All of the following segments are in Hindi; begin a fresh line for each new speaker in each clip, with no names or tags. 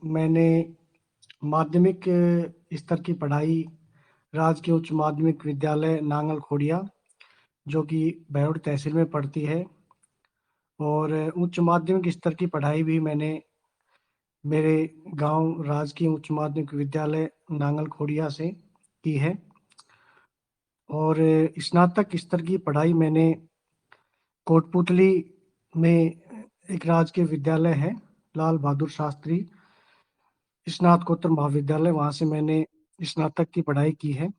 मैंने माध्यमिक स्तर की पढ़ाई राजकीय उच्च माध्यमिक विद्यालय नांगल खोड़िया, जो कि बहरोड तहसील में पड़ती है, और उच्च माध्यमिक स्तर की पढ़ाई भी मैंने मेरे गांव राजकीय उच्च माध्यमिक विद्यालय नांगल खोड़िया से की है। और स्नातक स्तर की पढ़ाई मैंने कोटपुतली में एक राजकीय विद्यालय है, लाल बहादुर शास्त्री स्नातकोत्तर महाविद्यालय, वहाँ से मैंने स्नातक की पढ़ाई की है।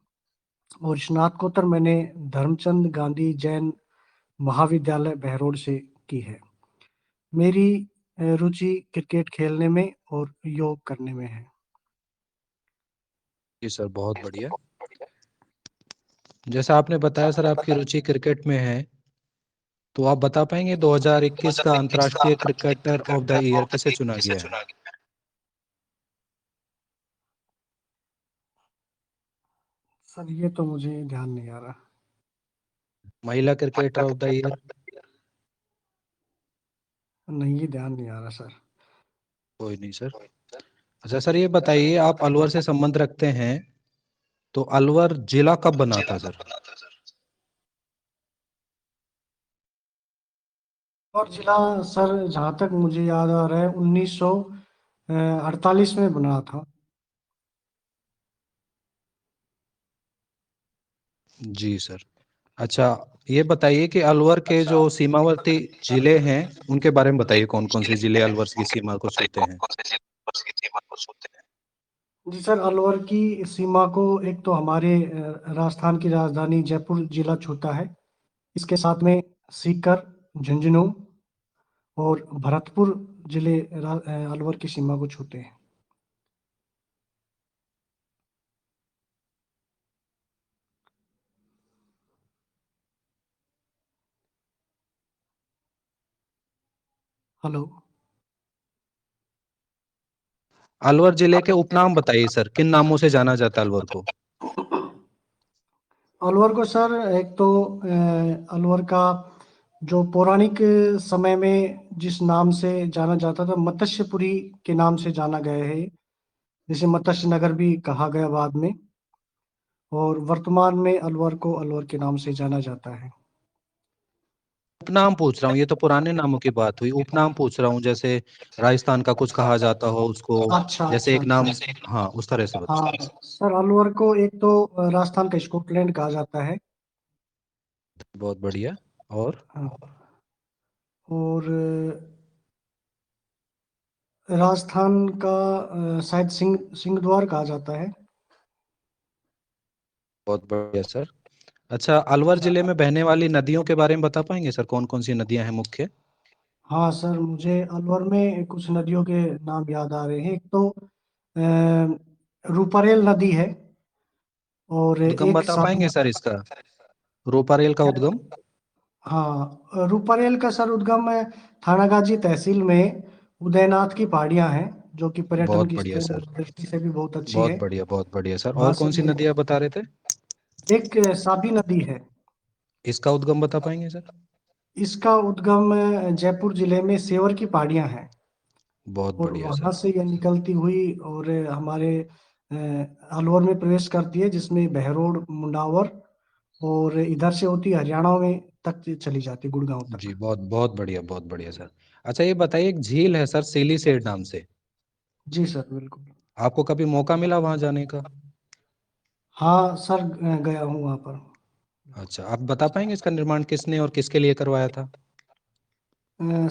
और स्नातकोत्तर मैंने धर्मचंद गांधी जैन महाविद्यालय बहरोड से की है। मेरी रुचि क्रिकेट खेलने में और योग करने में है।
जी सर, बहुत बढ़िया। जैसा आपने बताया सर आपकी रुचि क्रिकेट में है, तो आप बता पाएंगे 2021 का अंतर्राष्ट्रीय क्रिकेटर ऑफ द ईयर किसे चुना गया है?
सर ये तो मुझे ध्यान नहीं आ रहा।
महिला क्रिकेटर ऑफ द ईयर?
नहीं, ये ध्यान नहीं आ रहा सर।
कोई नहीं सर। अच्छा सर, ये बताइए, आप अलवर से संबंध रखते हैं, तो अलवर जिला कब बना था सर?
और जिला सर, जहाँ तक मुझे याद आ रहा है, 1948 में बना था।
जी सर। अच्छा, ये बताइए कि अलवर के जो सीमावर्ती जिले हैं उनके बारे में बताइए, कौन कौन से जिले अलवर की सीमा को छूते हैं?
जी सर, अलवर की सीमा को एक तो हमारे राजस्थान की राजधानी जयपुर जिला छूता है। इसके साथ में सीकर, झुंझुनू और भरतपुर जिले अलवर की सीमा को छूते हैं। हेलो।
अलवर जिले के उपनाम बताइए सर, किन नामों से जाना जाता है अलवर को?
अलवर को सर, एक तो अलवर का जो पौराणिक समय में जिस नाम से जाना जाता था, मत्स्यपुरी के नाम से जाना गया है, जिसे मत्स्य नगर भी कहा गया बाद में। और वर्तमान में अलवर को अलवर के नाम से जाना जाता है।
उपनाम पूछ रहा हूँ, ये तो पुराने नामों की बात हुई। उपनाम पूछ रहा हूँ, जैसे राजस्थान का कुछ कहा जाता हो उसको,
अच्छा
जैसे
अच्छा
एक
अच्छा।
नाम। हाँ, उस तरह से बता।
हाँ सर, अलवर को एक तो राजस्थान का स्कॉटलैंड कहा जाता है।
बहुत बढ़िया। और
हाँ। और राजस्थान का शायद सिंह द्वार कहा जाता है।
बहुत बढ़िया सर। अच्छा, अलवर जिले में बहने वाली नदियों के बारे में बता पाएंगे सर, कौन कौन सी नदियां हैं मुख्य?
हाँ सर, मुझे अलवर में कुछ नदियों के नाम याद आ रहे हैं। एक तो रूपारेल नदी है, और
उद्गम
एक
बता पाएंगे सर इसका, रोपारेल का उद्गम?
हाँ, रूपारेल का सर उद्गम थानागाजी तहसील में उदयनाथ की पहाड़ियां हैं, जो कि पर्यटन
बहुत
की
बढ़िया सर।
दृष्टि से भी बहुत अच्छी
बहुत
है।
बढ़िया, बहुत बढ़िया सर।
वहां
और
से
कौन सी
ये
नदियां बता रहे थे?
एक साबी नदी है।
इसका उद्गम बता पाएंगे सर?
इसका उद्गम जयपुर जिले में सेवर की पहाड़ियां हैं,
बहुत
और
बढ़िया
वहां
सर।
से यह निकलती हुई और हमारे अलवर में प्रवेश करती है, जिसमें बहरोड, मुंडावर और इधर से होती हरियाणा में तक चली जाती है, गुड़गांव
जी,
तक।
बहुत बहुत बढ़िया, बहुत बढ़िया सर। अच्छा, ये बताइए, एक झील है सर सीलीसेट नाम से,
जी सर, बिल्कुल।
आपको कभी मौका मिला वहां जाने का?
हाँ सर, गया हूँ वहाँ पर।
अच्छा, आप बता पाएंगे इसका निर्माण किसने और किसके लिए करवाया था?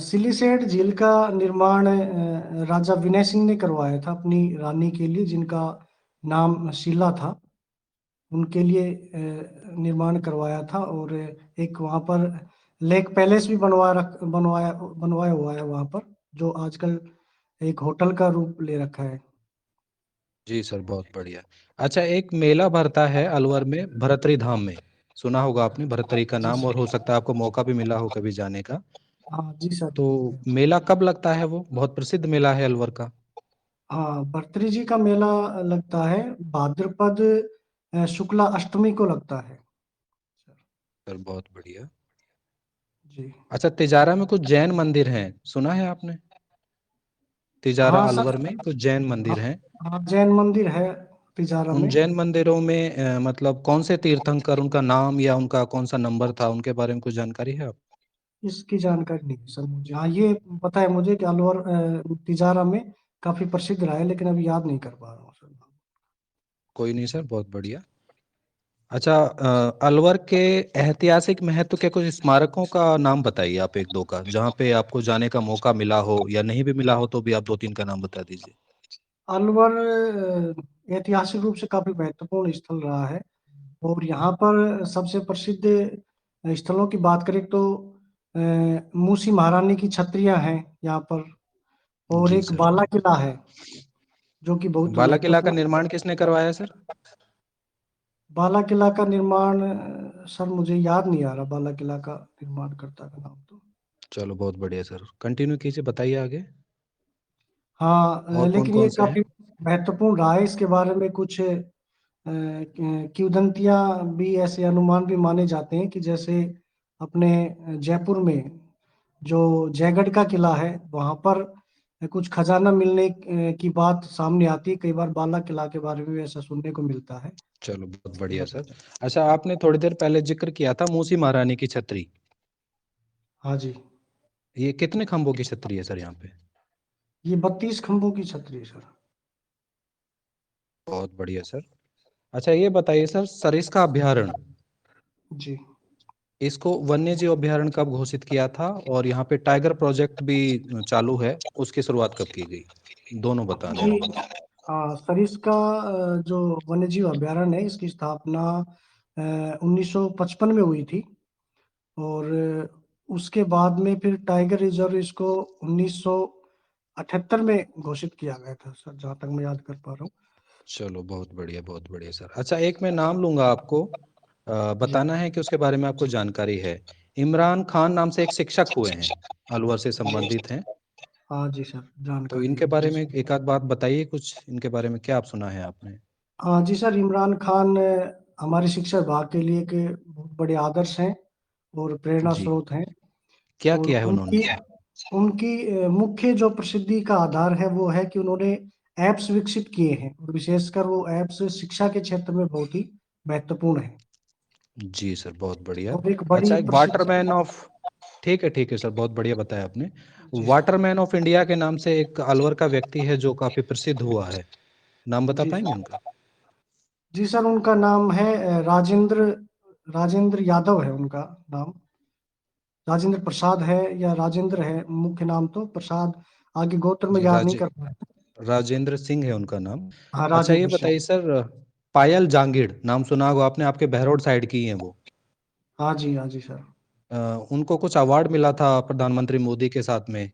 सिलीसेट झील का निर्माण राजा विनय सिंह ने करवाया था, अपनी रानी के लिए, जिनका नाम शीला था। उनके लिए निर्माण करवाया था। और एक वहाँ पर लेक पैलेस भी बनवाया हुआ है वहाँ पर, जो आजकल एक होटल का रूप ले रखा है।
जी सर, बहुत बढ़िया। अच्छा, एक मेला भरता है अलवर में, भरतरी धाम में, सुना होगा आपने भरतरी का
जी
नाम, और
सर।
हो सकता है आपको मौका भी मिला हो कभी जाने का।
हाँ जी सर।
तो मेला कब लगता है? वो बहुत प्रसिद्ध मेला है अलवर का।
हाँ, भर्तरी जी का मेला लगता है भाद्रपद शुक्ला अष्टमी को लगता है।
सर बहुत बढ़िया।
जी।
अच्छा, तिजारा में कुछ जैन मंदिर हैं, सुना है आपने? तिजारा
हाँ सर।
अलवर में कुछ जैन
हाँ,
मंदिर हैं।
हाँ जैन मंदिर है तिजारा
उन
में।
जैन मंदिरों में मतलब कौन से तीर्थंकर, उनका नाम या उनका कौन सा नंबर था, उनके बारे में कुछ जानकारी है आप?
इसकी जानकारी नहीं है सर मुझे। हाँ ये पता है मुझे कि अलवर तिजारा में काफी प्रसिद्ध रहा है, लेकिन अभी याद नहीं कर पा रहा हूँ सर।
कोई नहीं सर, बहुत बढ़िया। अच्छा, अलवर के ऐतिहासिक महत्व के कुछ स्मारकों का नाम बताइए आप, एक दो का, जहाँ पे आपको जाने का मौका मिला हो, या नहीं भी मिला हो तो भी आप दो तीन का नाम बता दीजिए।
अलवर ऐतिहासिक रूप से काफी महत्वपूर्ण स्थल रहा है, और यहाँ पर सबसे प्रसिद्ध स्थलों की बात करें तो अ, मूसी महारानी की छत्रियां हैं यहाँ पर, और
जी
एक
सर।
बाला किला है जो कि बहुत
बाला किला का
महत्वपूर्ण।
निर्माण किसने करवाया सर?
बाला किला का निर्माण सर मुझे याद नहीं आ रहा, बाला किला का निर्माण करता का नाम तो।
चलो बहुत बढ़िया सर, कंटिन्यू कीजिए, बताइए आगे।
हाँ
और कौन
लेकिन ये
कौन से हैं?
काफी महत्वपूर्ण रहा है। इसके बारे में कुछ किंवदंतियां भी, ऐसे अनुमान भी माने जाते हैं कि जैसे अपने जयपुर में जो जयगढ़ का किला है, वहां पर कुछ खजाना मिलने की बात सामने आती है। कई बार बाला किला के बारे में भी ऐसा सुनने को मिलता है।
चलो बहुत बढ़िया सर। अच्छा, आपने थोड़ी देर पहले जिक्र किया था मूसी महारानी की छतरी।
हाँ जी।
ये कितने खंभों की छतरी है सर यहाँ पे?
ये 32 खंभों की छतरी है सर।
बहुत बढ़िया सर। अच्छा, ये बताइए सर, सरिस्का अभ्यारण्य,
जी
इसको वन्य जीव अभ्यारण्य कब घोषित किया था, और यहाँ पे टाइगर प्रोजेक्ट भी चालू है, उसकी शुरुआत कब की गई? दोनों बताने हैं
जी।
आपको।
हाँ सरिस्का जो वन्यजीव अभ्यारण्य है, इसकी स्थापना 1955 में हुई थी, और उसके बाद में फिर टाइगर रिजर्व इसको 1978 में घोषित किया गया था सर, जहाँ तक मैं याद कर पा रहा हूँ।
चलो बहुत बढ़िया सर। अच्छा, एक मैं नाम लूंगा आपको,
जी।
बताना है कि उसके बारे में आपको जानकारी है। इमरान खान नाम से एक शिक्षक हुए हैं, अलवर से संबंधित हैं।
हाँ जी सर,
तो
जानकारी
इनके
है
बारे
जी
में
सर।
एक आध बात बताइए, कुछ इनके बारे में क्या आप सुना है आपने?
हाँ जी सर, इमरान खान हमारे शिक्षा विभाग के लिए एक बहुत बड़े आदर्श हैं और प्रेरणा
जी।
स्रोत हैं।
क्या
और
किया है उन्होंने
उनकी
सर?
उनकी मुख्य जो प्रसिद्धि का आधार है वो है कि उन्होंने ऐप्स विकसित किए हैं, और विशेषकर वो ऐप्स शिक्षा के क्षेत्र में बहुत ही महत्वपूर्ण है।
जी सर, बहुत बढ़िया।
और एक बड़ी
अच्छा, एक
प्रसिद्ध।
वाटरमैन ऑफ, ठीक है सर, बहुत बढ़िया बताया आपने।
जी सर।
वाटरमैन ऑफ इंडिया के नाम से एक अलवर का व्यक्ति है जो काफी प्रसिद्ध हुआ है, नाम बता
जी
पाएंगे
सर।
उनका?
जी सर, उनका नाम है राजेंद्र राजेंद्र यादव है उनका नाम। राजेंद्र प्रसाद है या राजेंद्र है मुख्य नाम, तो प्रसाद आगे गोत्र में
जी,
याद नहीं कर पाया।
राजेंद्र सिंह है उनका नाम।
हाँ
अच्छा, ये
राजेंद्र सिंह।
बताइए सर, पायल जांगिड़ नाम सुना होगा आपने, आपके बहरौड साइड की हैं वो।
हाँ जी सर।
अ, उनको कुछ अवार्ड मिला था प्रधानमंत्री मोदी के साथ में,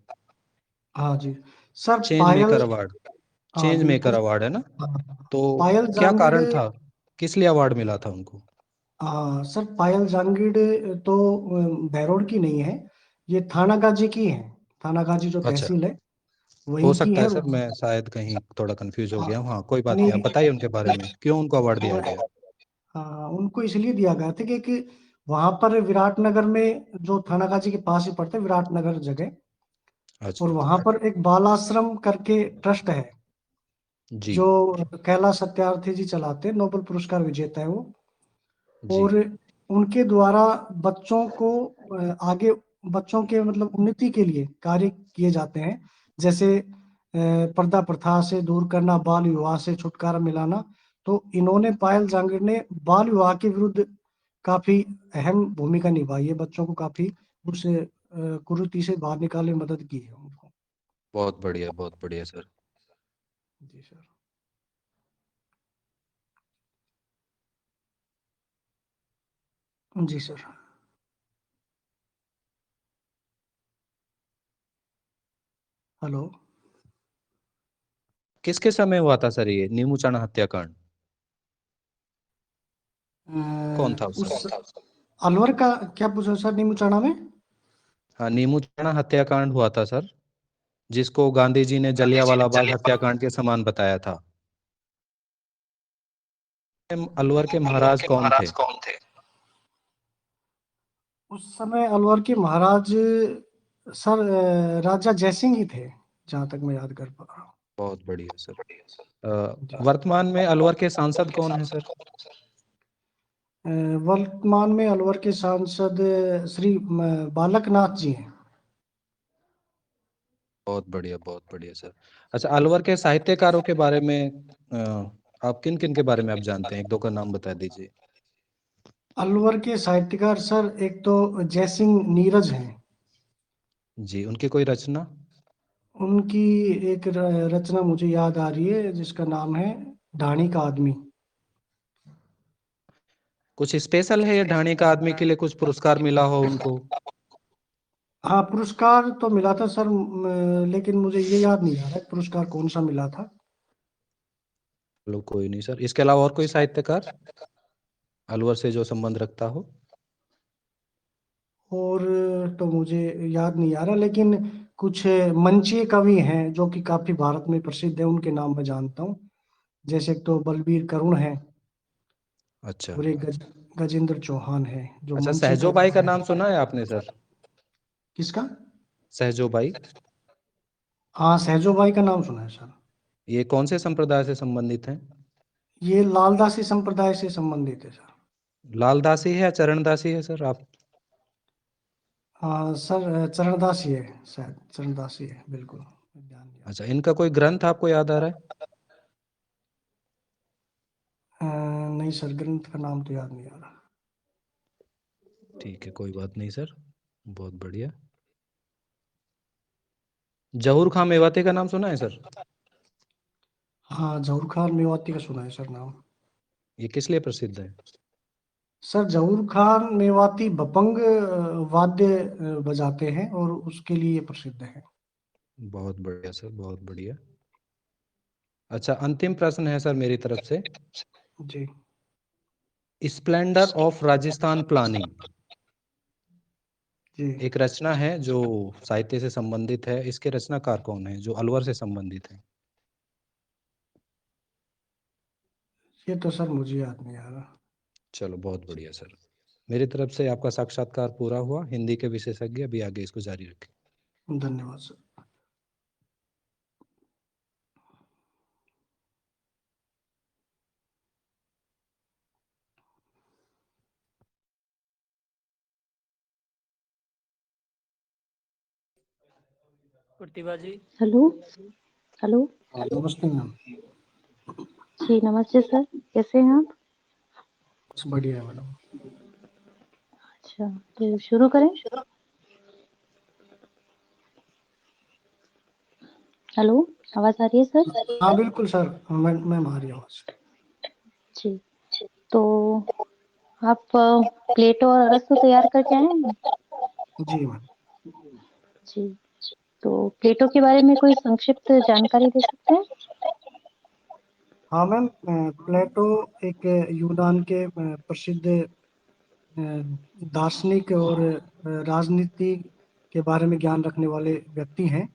हाँ जी sir.
Change
Payal.
Maker award.
हाँ
चेंज मेकर
बिल्कुल।
अवार्ड है ना?
हाँ,
तो
पायल
क्या
जांगिड़।
कारण था, किस लिए अवार्ड मिला था उनको?
हाँ सर, पायल जांगिड़ तो भैरोड की नहीं है, ये थानागाजी की है। थानागाजी जो
अच्छा,
तहसील है
हो
वहीं की
सकता
है।
है सर, मैं शायद कहीं थोड़ा कंफ्यूज हो
हाँ
गया हूँ। हाँ, कोई बात नहीं, आप
नहीं।
बताइए उनके बारे में, क्यों उनको अवार्ड दिया गया?
हाँ उनको इसलिए दिया गया था कि वहां पर विराटनगर में, जो थानागाजी के पास ही पड़ता है विराटनगर जगह, और
अच्छा।
वहां पर एक बाल आश्रम करके ट्रस्ट है
जी।
जो कैलाश सत्यार्थी जी चलाते हैं, नोबेल पुरस्कार विजेता है वो।
जी।
और उनके द्वारा बच्चों को आगे, बच्चों के मतलब उन्नति के लिए कार्य किए जाते हैं। जैसे पर्दा प्रथा से दूर करना, बाल विवाह से छुटकारा मिलाना। तो इन्होंने, पायल जांगिड़ ने बाल विवाह के विरुद्ध काफी अहम भूमिका निभाई है, बच्चों को काफी उस कुरीति से बाहर निकालने में मदद की है उनको।
बहुत बढ़िया सर।
जी सर। जी सर। हेलो।
किसके समय हुआ था सर ये नीमूचाना हत्याकांड? कौन था उस समय?
उस अलवर का क्या पूछा सर, नीमूचाणा में?
हाँ, नीमूचाना हत्याकांड हुआ था सर, जिसको गांधी जी ने जलियांवाला बाग हत्याकांड के समान बताया था। अलवर के महाराज कौन थे?
उस समय अलवर के महाराज सर राजा जयसिंह ही थे। जहाँ तक मैं याद कर पा रहा हूँ।
बहुत बढ़िया सर।
जी।
वर्तमान में अलवर के सांसद कौन है सर?
वर्तमान में अलवर के सांसद श्री बालक नाथ जी हैं।
बहुत बढ़िया, बहुत बढ़िया सर। अच्छा, अलवर के साहित्यकारों के बारे में आप किन किन के बारे में आप जानते हैं? एक दो का नाम बता दीजिए।
अलवर के साहित्यकार सर, एक तो जयसिंह नीरज हैं।
जी, उनकी कोई रचना?
उनकी एक रचना मुझे याद आ रही है जिसका नाम है ढाणी का आदमी।
कुछ स्पेशल है ये ढाणी का आदमी के लिए? कुछ पुरस्कार मिला हो उनको?
हाँ, पुरस्कार तो मिला था सर, लेकिन मुझे ये याद नहीं आ रहा है पुरस्कार कौन सा मिला था।
चलो कोई नहीं सर। इसके अलावा और कोई साहित्यकार अलवर से जो संबंध रखता हो?
और तो मुझे याद नहीं आ रहा, लेकिन कुछ मंचीय कवि हैं जो कि काफी भारत में प्रसिद्ध है, उनके नाम मैं जानता हूँ। जैसे एक तो बलबीर करुण है,
अच्छा।
और एक गजेंद्र चौहान है जो
अच्छा,
मंचीय
सहजोबाई
कवि
का
हैं।
नाम सुना है आपने सर?
किसका?
सहजोबाई।
हाँ, सहजोबाई का नाम सुना है सर।
ये कौन से संप्रदाय से संबंधित हैं?
ये लालदासी संप्रदाय से संबंधित है सर।
लालदासी है या चरणदासी है सर आप?
हाँ सर, चरणदासी है, शायद चरणदासी है, बिल्कुल ध्यान नहीं
अच्छा, इनका कोई ग्रंथ आपको याद आ रहा है?
आ रहा। नहीं सर, ग्रंथ का नाम तो याद नहीं आ रहा।
ठीक है, कोई बात नहीं सर। बहुत बढ़िया। जहूर खां मेवाती का नाम सुना है सर?
हाँ, जहूर खान मेवाती का सुना है सर नाम।
ये किस लिए प्रसिद्ध है?
सर, जहूर खान मेवाती बपंग वाद्य बजाते हैं और उसके लिए प्रसिद्ध है।
बहुत बढ़िया सर, बहुत बढ़िया। अच्छा, अंतिम प्रश्न है सर मेरी तरफ से।
जी।
स्प्लेंडर ऑफ राजस्थान प्लानिंग
जी,
एक रचना है जो साहित्य से संबंधित है। इसके रचनाकार कौन है जो अलवर से संबंधित है?
ये तो सर मुझे याद नहीं आ रहा।
चलो बहुत बढ़िया सर। मेरी तरफ से आपका साक्षात्कार पूरा हुआ। हिंदी के विशेषज्ञ अभी आगे इसको जारी रखें।
धन्यवाद सर।
प्रतिभा जी।
हेलो। हेलो।
नमस्ते मैम।
जी नमस्ते सर, कैसे हैं आप?
बस बढ़िया है मैडम।
अच्छा, तो शुरू करें। हेलो, आवाज आ रही है सर?
हाँ बिल्कुल सर, मैम आ रही है आवाज।
जी, तो आप प्लेटो और अरस्तु तैयार करके आए हैं?
जी मैम।
जी, तो प्लेटो के बारे में कोई संक्षिप्त जानकारी दे सकते हैं?
हाँ मैम, प्लेटो एक यूनान के प्रसिद्ध दार्शनिक और राजनीति के बारे में ज्ञान रखने वाले व्यक्ति हैं,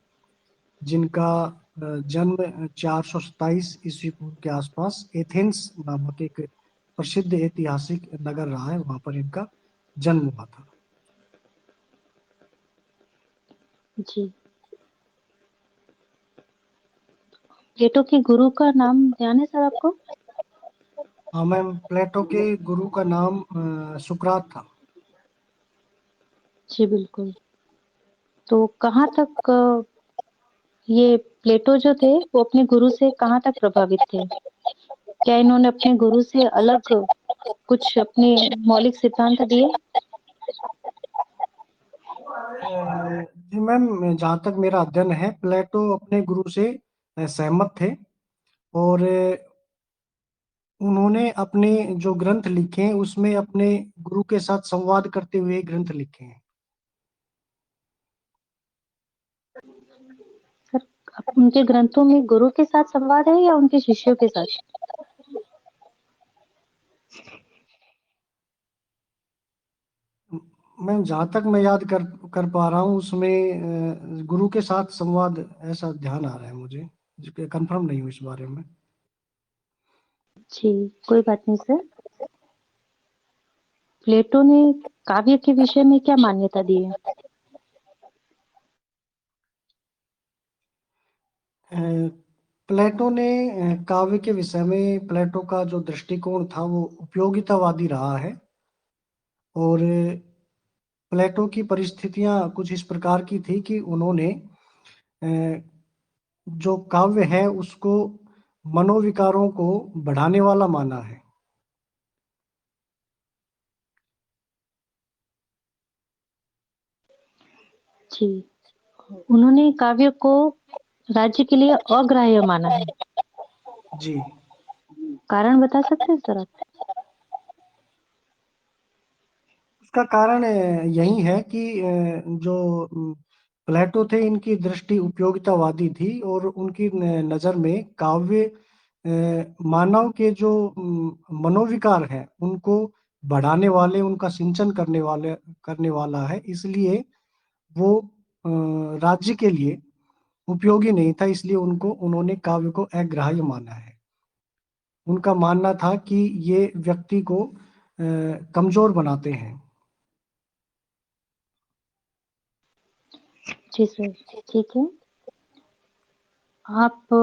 जिनका जन्म 427 ईस्वी पूर्व के आसपास एथेंस नामक एक प्रसिद्ध ऐतिहासिक नगर रहा है, वहां पर इनका जन्म हुआ था।
जी, प्लेटो के गुरु का नाम ध्यान है सर आपको?
हाँ मैम, प्लेटो के गुरु का नाम सुकरात था।
जी बिल्कुल। तो कहाँ तक ये प्लेटो जो थे वो अपने गुरु से कहाँ तक प्रभावित थे? क्या इन्होंने अपने गुरु से अलग कुछ अपने मौलिक सिद्धांत दिए?
जी मैम, जहाँ तक मेरा अध्ययन है, प्लेटो अपने गुरु से सहमत थे, और उन्होंने अपने जो ग्रंथ लिखे हैं उसमें अपने गुरु के साथ संवाद करते हुए ग्रंथ लिखे हैं।
सर, उनके ग्रंथों में गुरु के साथ संवाद है या उनके शिष्यों के साथ?
मैं जहाँ तक मैं याद कर कर पा रहा हूँ उसमें गुरु के साथ संवाद, ऐसा ध्यान आ रहा है मुझे, कंफर्म नहीं हूँ इस बारे में।
जी, कोई बात नहीं सर। प्लेटो ने काव्य के विषय में क्या मान्यता दी है?
प्लेटो ने काव्य के विषय में प्लेटो का जो दृष्टिकोण था वो उपयोगितावादी रहा है। और प्लेटो की परिस्थितियां कुछ इस प्रकार की थी कि उन्होंने जो काव्य है उसको मनोविकारों को बढ़ाने वाला माना है।
जी, उन्होंने काव्य को राज्य के लिए अग्राह्य माना है।
जी,
कारण बता सकते हैं सर आप?
उसका कारण यही है कि जो प्लेटो थे इनकी दृष्टि उपयोगितावादी थी और उनकी नज़र में काव्य मानव के जो मनोविकार है उनको बढ़ाने वाले, उनका सिंचन करने वाला है, इसलिए वो राज्य के लिए उपयोगी नहीं था, इसलिए उन्होंने काव्य को अग्राह्य माना है। उनका मानना था कि ये व्यक्ति को कमजोर बनाते हैं।
जी सर, ठीक है। आप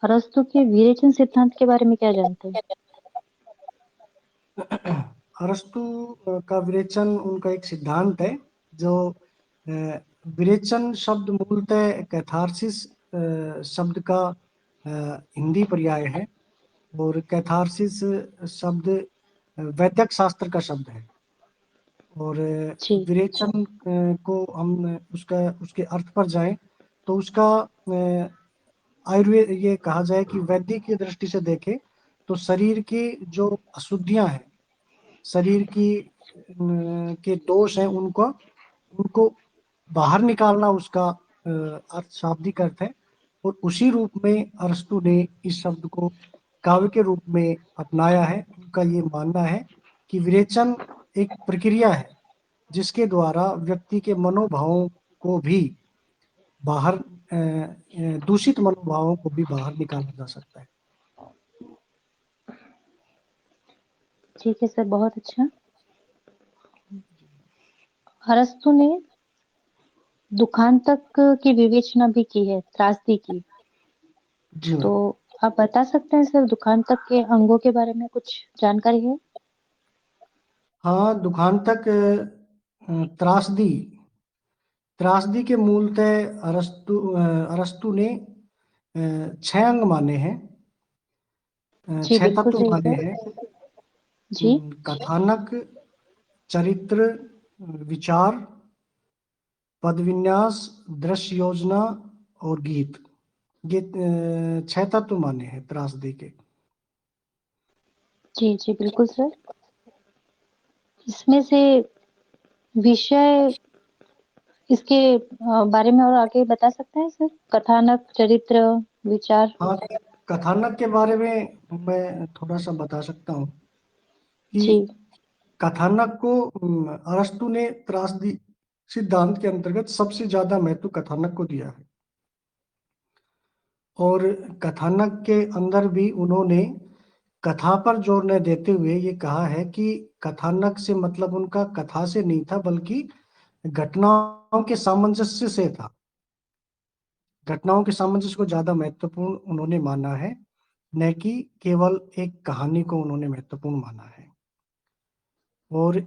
अरस्तु के विवेचन सिद्धांत के बारे में क्या जानते हैं?
अरस्तु का विरेचन उनका एक सिद्धांत है। जो विरेचन शब्द मूलतः कैथारसिस शब्द का हिंदी पर्याय है और कैथारसिस शब्द वैद्यक शास्त्र का शब्द है। और
जी,
विरेचन को हम उसके अर्थ पर जाएं तो उसका आयुर्वेद ये कहा जाए कि वैद्य की दृष्टि से देखें तो शरीर की जो अशुद्धियां हैं, शरीर की के दोष हैं, उनको उनको बाहर निकालना उसका अर्थ, शाब्दिक अर्थ है। और उसी रूप में अरस्तु ने इस शब्द को काव्य के रूप में अपनाया है। उनका ये मानना है कि विरेचन एक प्रक्रिया है जिसके द्वारा व्यक्ति के मनोभावों को भी बाहर दूषित मनोभावों को भी बाहर निकाला जा सकता है।
ठीक है सर, बहुत अच्छा। अरस्तु ने दुखांतक की विवेचना भी की है, त्रासदी की।
जी
तो
मैम।
आप बता सकते हैं सर, दुखांतक के अंगों के बारे में कुछ जानकारी है?
हाँ, दुखांतक त्रासदी त्रासदी के मूलतः अरस्तु ने 6 अंग माने हैं,
जी,
6
बिल्कुल
तत्व
सही
माने
सर।
हैं।
जी,
कथानक, चरित्र, विचार, पद विन्यास, दृश्य योजना और गीत। ये 6 तत्व माने हैं त्रासदी के।
जी, जी, बिल्कुल सर। इसमें से विषय इसके बारे में और आगे बता सकते हैं सर? कथानक, चरित्र, विचार।
हाँ, कथानक के बारे में मैं थोड़ा सा बता सकता हूँ कि
जी,
कथानक को अरस्तु ने त्रासदी सिद्धांत के अंतर्गत सबसे ज्यादा महत्व कथानक को दिया है। और कथानक के अंदर भी उन्होंने कथा पर जोर न देते हुए ये कहा है कि कथानक से मतलब उनका कथा से नहीं था बल्कि घटनाओं के सामंजस्य से था। घटनाओं के सामंजस्य को ज्यादा महत्वपूर्ण उन्होंने माना है, न कि केवल एक कहानी को उन्होंने महत्वपूर्ण माना है। और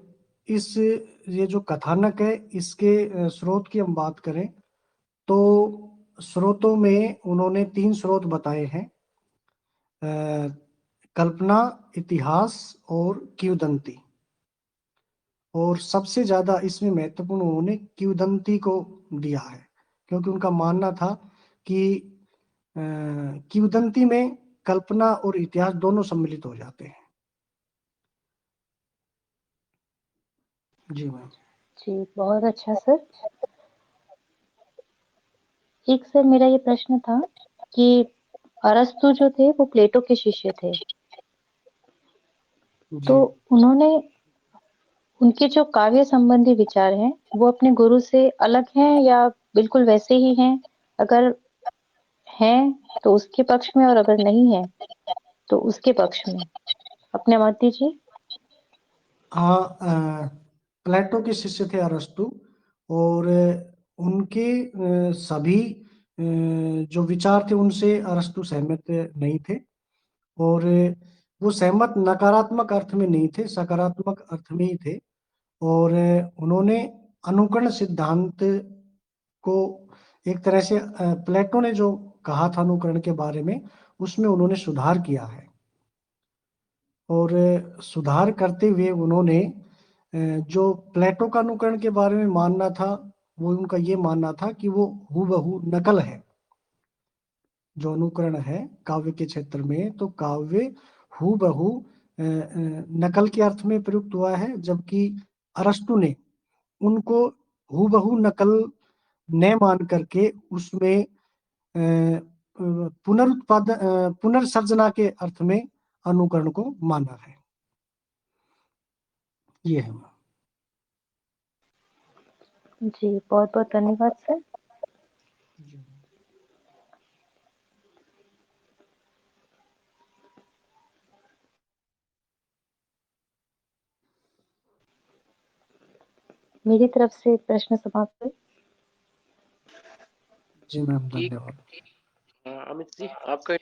इस ये जो कथानक है इसके स्रोत की हम बात करें तो स्रोतों में उन्होंने 3 स्रोत बताए हैं, कल्पना, इतिहास और किंवदंती। और सबसे ज्यादा इसमें महत्वपूर्ण उन्होंने किंवदंती को दिया है, क्योंकि उनका मानना था कि किंवदंती में कल्पना और इतिहास दोनों सम्मिलित हो जाते हैं। जी मैम।
जी, बहुत अच्छा सर। एक सर मेरा ये प्रश्न था कि अरस्तु जो थे वो प्लेटो के शिष्य थे।
जी
तो उन्होंने उनके जो काव्य संबंधी विचार हैं, वो अपने गुरु से अलग हैं या बिल्कुल वैसे ही हैं? अगर हैं, तो उसके पक्ष में, और अगर नहीं है, तो उसके पक्ष में। अपने मत दीजिए।
हाँ, प्लेटो के शिष्य थे अरस्तु। और उनके सभी जो विचार थे उनसे अरस्तु सहमत नहीं थे, और वो सहमत नकारात्मक अर्थ में नहीं थे, सकारात्मक अर्थ में ही थे। और उन्होंने अनुकरण सिद्धांत को एक तरह से प्लेटो ने जो कहा था अनुकरण के बारे में, उसमें उन्होंने सुधार किया है। और सुधार करते हुए उन्होंने जो प्लेटो का अनुकरण के बारे में मानना था, वो उनका ये मानना था कि वो हूबहू नकल है। जो अनुकरण है काव्य के क्षेत्र में, तो काव्य हूबहू नकल के अर्थ में प्रयुक्त हुआ है, जबकि अरस्तु ने उनको हूबहू नकल न मान करके उसमें पुनर्सर्जना के अर्थ में अनुकरण को माना है। ये है।
जी, बहुत बहुत धन्यवाद सर। मेरी तरफ से प्रश्न समाप्त हुए।
जी मैम, धन्यवाद।
अमित जी, आपका